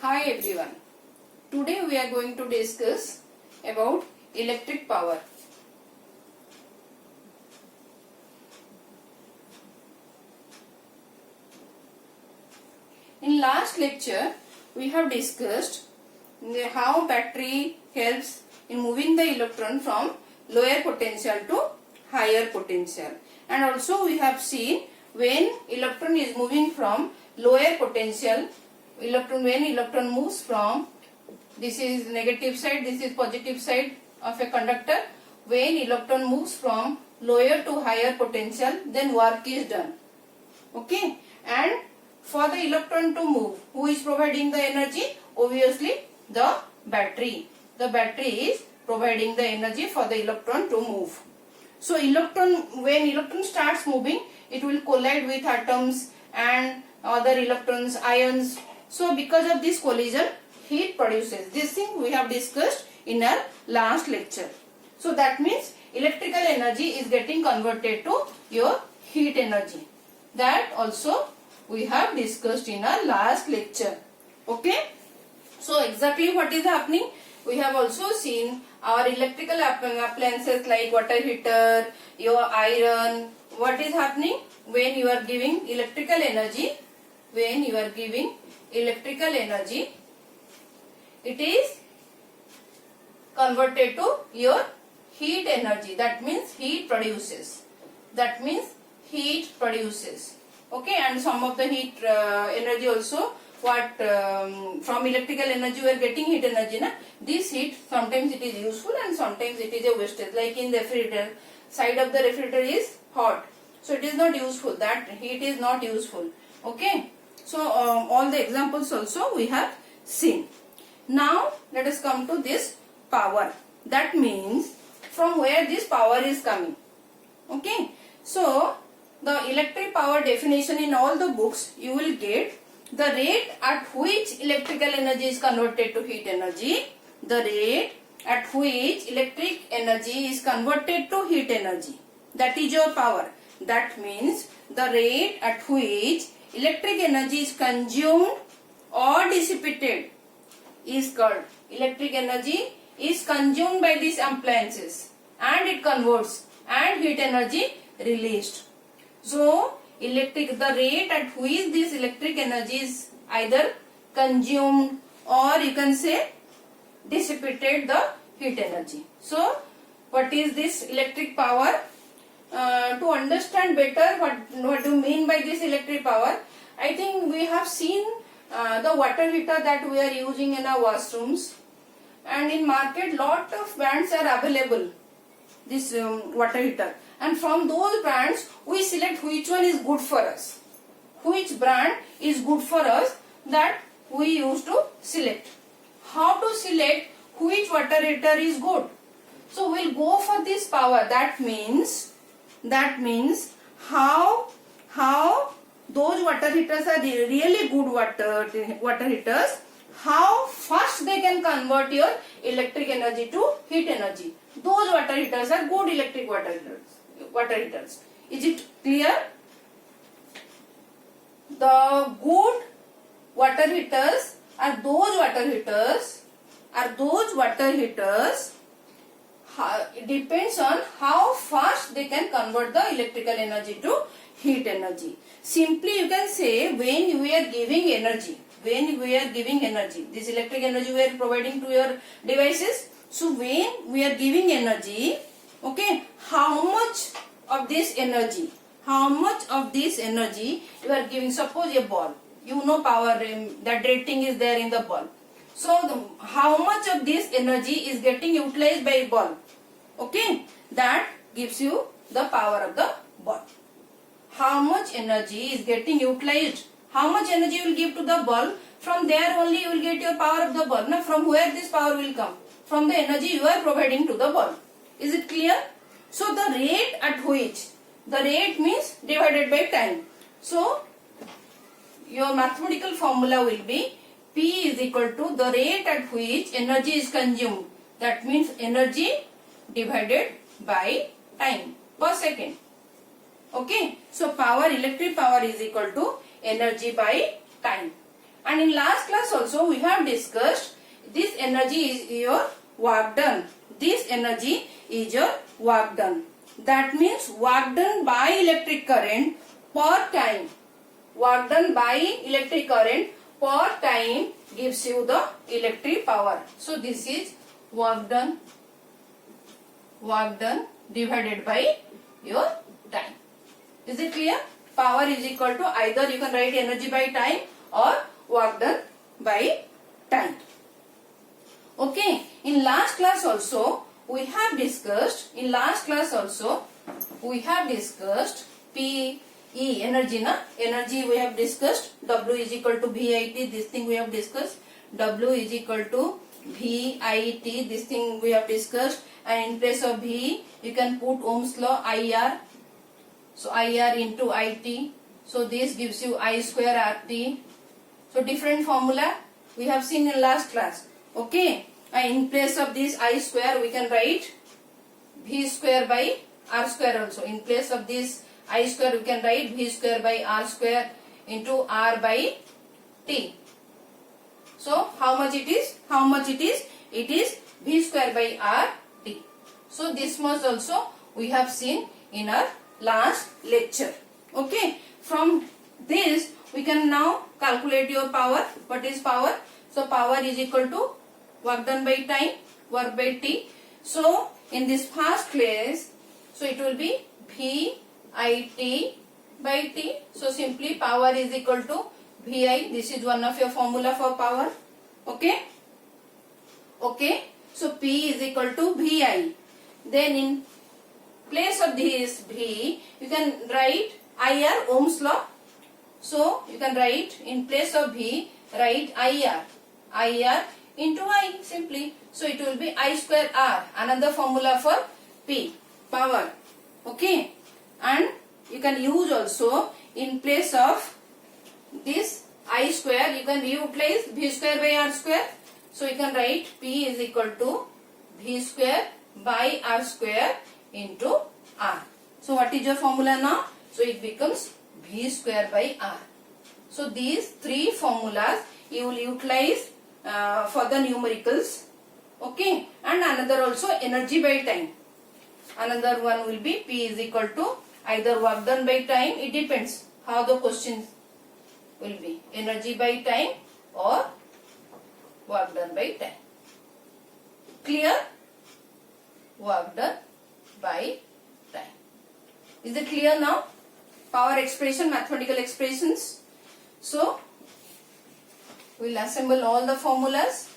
Hi everyone. Today we are going to discuss about electric power. In last lecture we have discussed how battery helps in moving the electron from lower potential to higher potential, and also we have seen when electron is moving from lower potential, when electron moves from, this is negative side, this is positive side of a conductor, when electron moves from lower to higher potential, then work is done. Okay, and for the electron to move, who is providing the energy? Obviously the battery. The battery is providing the energy for the electron to move. So when electron starts moving, it will collide with atoms and other electrons, ions. So because of this collision, heat produces. This thing we have discussed in our last lecture. So that means electrical energy is getting converted to your heat energy. That also we have discussed in our last lecture. Okay. So exactly what is happening? We have also seen our electrical appliances like water heater, your iron. What is happening when you are giving electrical energy? When you are giving electrical energy, it is converted to your heat energy. That means heat produces. That means heat produces. Okay, and some of the heat energy also, from electrical energy we are getting heat energy. This heat, sometimes it is useful and sometimes it is a wastage. Like in the refrigerator, side of the refrigerator is hot, so it is not useful. That heat is not useful. Okay, so all the examples also we have seen. Now let us come to this power. That means from where this power is coming. Okay, so the electric power definition in all the books you will get the rate at which electrical energy is converted to heat energy. The rate at which electric energy is converted to heat energy. That is your power. That means the rate at which electric energy is consumed or dissipated is called. Electric energy is consumed by these appliances and it converts, and heat energy released. So the rate at which this electric energy is either consumed or you can say dissipated, the heat energy. So what is this electric power? To understand better what do you mean by this electric power, I think we have seen the water heater that we are using in our washrooms, and in market lot of brands are available, this water heater, and from those brands we select which one is good for us. Which brand is good for us, that we used to select. How to select which water heater is good? So we'll go for this power. That means how those water heaters are really good water heaters, how fast they can convert your electric energy to heat energy. Those water heaters are good electric water heaters. Is it clear? The good water heaters are those water heaters. It depends on how fast they can convert the electrical energy to heat energy. Simply you can say, when we are giving energy, this electric energy we are providing to your devices. So when we are giving energy, okay, how much of this energy you are giving? Suppose a ball, you know power, that rating is there in the ball. So how much of this energy is getting utilized by a ball? Okay, that gives you the power of the ball. How much energy is getting utilized? How much energy you will give to the ball? From there only you will get your power of the ball. Now from where this power will come? From the energy you are providing to the ball. Is it clear? So the rate at which, the rate means divided by time. So your mathematical formula will be P is equal to the rate at which energy is consumed. That means energy divided by time per second. Okay, so electric power is equal to energy by time. And in last class also we have discussed this energy is your work done. This energy is your work done. That means work done by electric current per time. Work done by electric current per time gives you the electric power. So this is work done divided by your time. Is it clear? Power is equal to, either you can write energy by time or work done by time. Okay, in last class also we have discussed PE energy na, energy we have discussed. W is equal to VIT, this thing we have discussed. W is equal to VIT, this thing we have discussed. And in place of V you can put Ohm's law, IR. So IR into IT. So this gives you I square RT. So different formula we have seen in last class. Okay, and in place of this I square we can write V square by R square also. In place of this I square we can write V square by R square into R by T. So how much it is? It is V square by R T. So this much also we have seen in our last lecture. Okay, from this we can now calculate your power. What is power? So power is equal to work done by time, work by T. So in this first place, so it will be VIT by T. So simply power is equal to VI. This is one of your formula for power. Okay. So P is equal to VI. Then in place of this V, you can write IR, Ohm's law. So you can write in place of V, write IR into I simply. So it will be I square R, another formula for P, power. Okay, and you can use also in place of this I square, you can utilize V square by R square. So you can write P is equal to V square by R square into R. So what is your formula now? So it becomes V square by R. So these three formulas you will utilize for the numericals. Okay, and another also energy by time. Another one will be P is equal to either work done by time, it depends how the questions will be, energy by time or work done by time. Clear? Work done by time. Is it clear now? Power expression, mathematical expressions. So we will assemble all the formulas.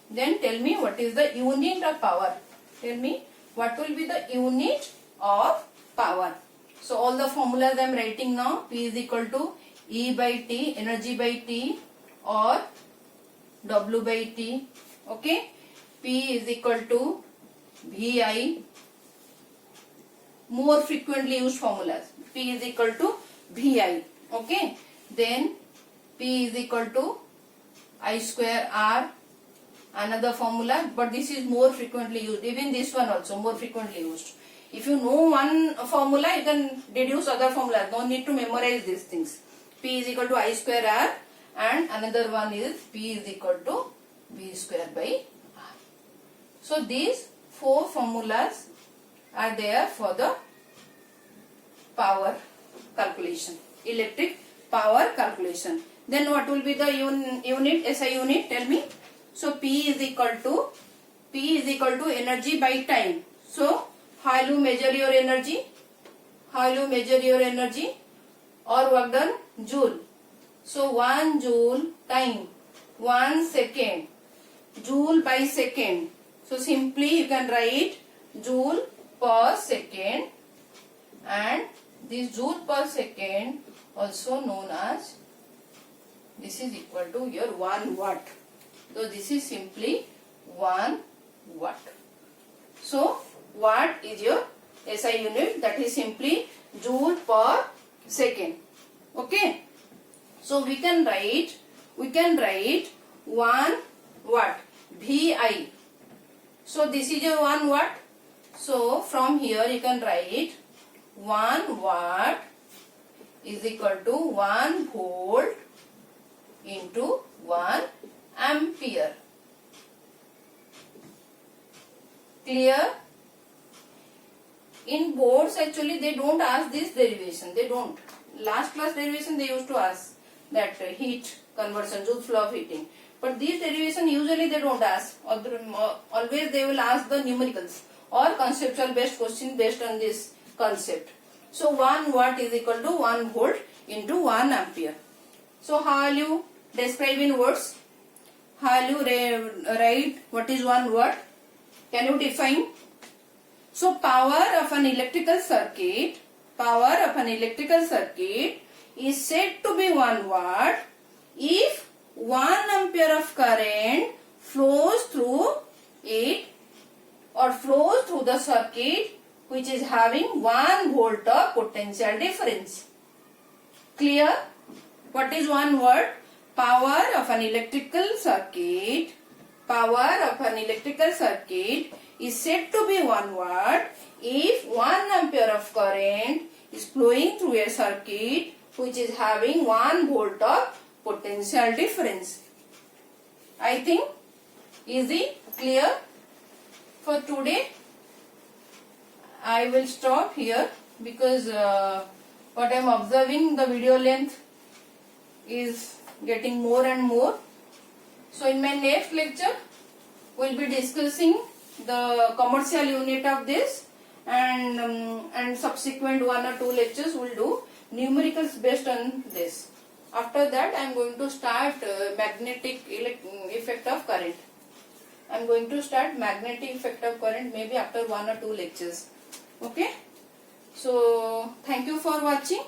Then tell me what is the unit of power. Tell me what will be the unit of power. So all the formulas I am writing now. P is equal to E by T, energy by T, or W by T. Okay. P is equal to VI. More frequently used formulas. P is equal to VI. Okay. Then P is equal to I square R. Another formula, but this is more frequently used. Even this one also more frequently used. If you know one formula, you can deduce other formulas. No need to memorize these things. P is equal to I square R, and another one is P is equal to V square by R. So these four formulas are there for the power calculation, electric power calculation. Then what will be the unit, SI unit? Tell me. So P is equal to energy by time. So how will you measure your energy? Or work done? Joule. So 1 joule time, 1 second, joule by second. So simply you can write joule per second, and this joule per second also known as, this is equal to your 1 watt. So this is simply 1 watt. So watt is your SI unit, that is simply joule per second. Okay. So we can write 1 watt VI. So this is your 1 watt. So from here you can write 1 watt is equal to 1 volt into 1 ampere. Clear? In boards actually they don't ask this derivation. They don't. Last class derivation they used to ask that heat conversion, Joule's law of heating. But these derivation usually they don't ask. Always they will ask the numericals or conceptual based question based on this concept. So 1 watt is equal to 1 volt into 1 ampere. So how will you describe in words? How will you write what is 1 watt? Can you define? So power of an electrical circuit is said to be 1 watt if 1 ampere of current flows through it or flows through the circuit which is having 1 volt of potential difference. Clear? What is 1 watt? Power of an electrical circuit is said to be 1 watt if 1 ampere of current is flowing through a circuit which is having 1 volt of potential difference. I think easy, clear. For today I will stop here because what I am observing, the video length is getting more and more. So in my next lecture we will be discussing the commercial unit of this, and subsequent 1 or 2 lectures will do numericals based on this. After that I am going to start magnetic effect of current. I am going to start magnetic effect of current maybe after 1 or 2 lectures. Okay. So thank you for watching.